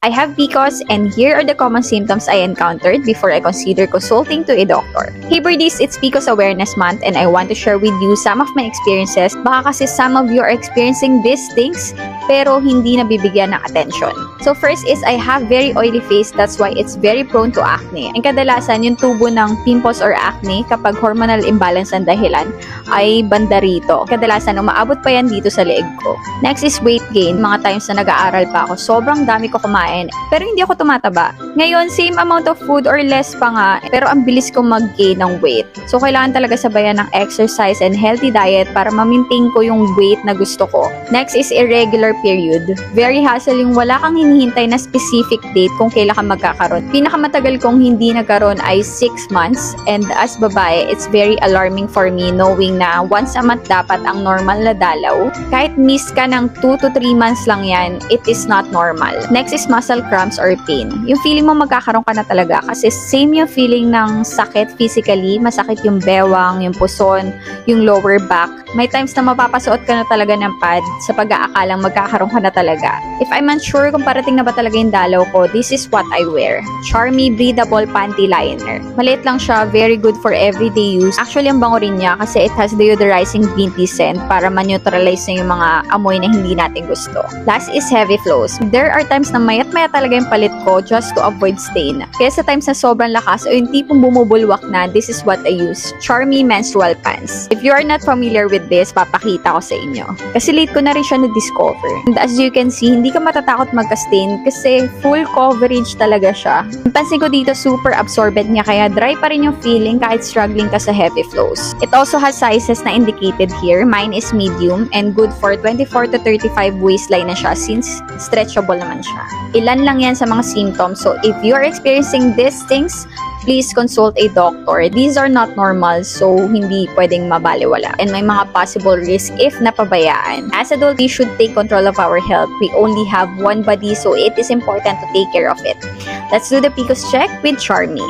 I have PCOS and here are the common symptoms I encountered before I consider consulting to a doctor. Hey birdies, it's PCOS Awareness Month and I want to share with you some of my experiences. Baka kasi some of you are experiencing these things pero hindi nabibigyan ng attention. So first is I have very oily face, that's why it's very prone to acne. And kadalasan yung tubo ng pimples or acne kapag hormonal imbalance ang dahilan ay banda rito. Kadalasan umaabot pa yan dito sa leeg ko. Next is weight gain. Mga times na nag-aaral pa ako, sobrang dami ko kumain pero hindi ako tumataba. Ngayon, same amount of food or less pa nga pero ang bilis kong mag-gain ng weight. So kailangan talaga sabayan ng exercise and healthy diet para ma-maintain ko yung weight na gusto ko. Next is irregular period. Very hassle yung wala kang hinihintay na specific date kung kailan ka magkakaroon. Pinakamatagal kong hindi nagkaroon ay 6 months and as babae, it's very alarming for me knowing na once a month dapat ang normal na dalaw. Kahit miss ka ng 2 to 3 months lang yan, it is not normal. Next is muscle cramps or pain. Yung feeling mo magkakaroon ka na talaga kasi same yung feeling ng sakit physically, masakit yung bewang, yung puson, yung lower back. May times na mapapasuot ka na talaga ng pad sa pag-aakalang magkakaroon ka na talaga. If I'm unsure kung parating na ba talaga yung dalaw ko, this is what I wear. Charmy Breathable Panty Liner. Maliit lang siya, very good for everyday use. Actually, ang bango rin niya kasi it has deodorizing green tea scent para ma-neutralize na yung mga amoy na hindi natin gusto. Last is heavy flows. There are times na mayat-maya talaga yung palit ko just to avoid stain. Kaya sa times na sobrang lakas o yung tipong bumubulwak na, this is what I use. Charmy Menstrual Pants. If you are not familiar with this, papakita ko sa inyo. Kasi late ko na rin siya na-discover. And as you can see, hindi ka matatakot magka-stain kasi full coverage talaga siya. Pansin ko dito, super absorbent niya kaya dry pa rin yung feeling kahit struggling ka sa heavy flows. It also has sizes na indicated here. Mine is medium and good for 24 to 35 waistline na siya since stretchable naman siya. Ilan lang yan sa mga symptoms. So if you are experiencing these things, please consult a doctor. These are not normal, so hindi pwedeng mabaliwala. And may mga possible risk if napabayaan. As adults, we should take control of our health. We only have one body, so it is important to take care of it. Let's do the PCOS check with Charmy.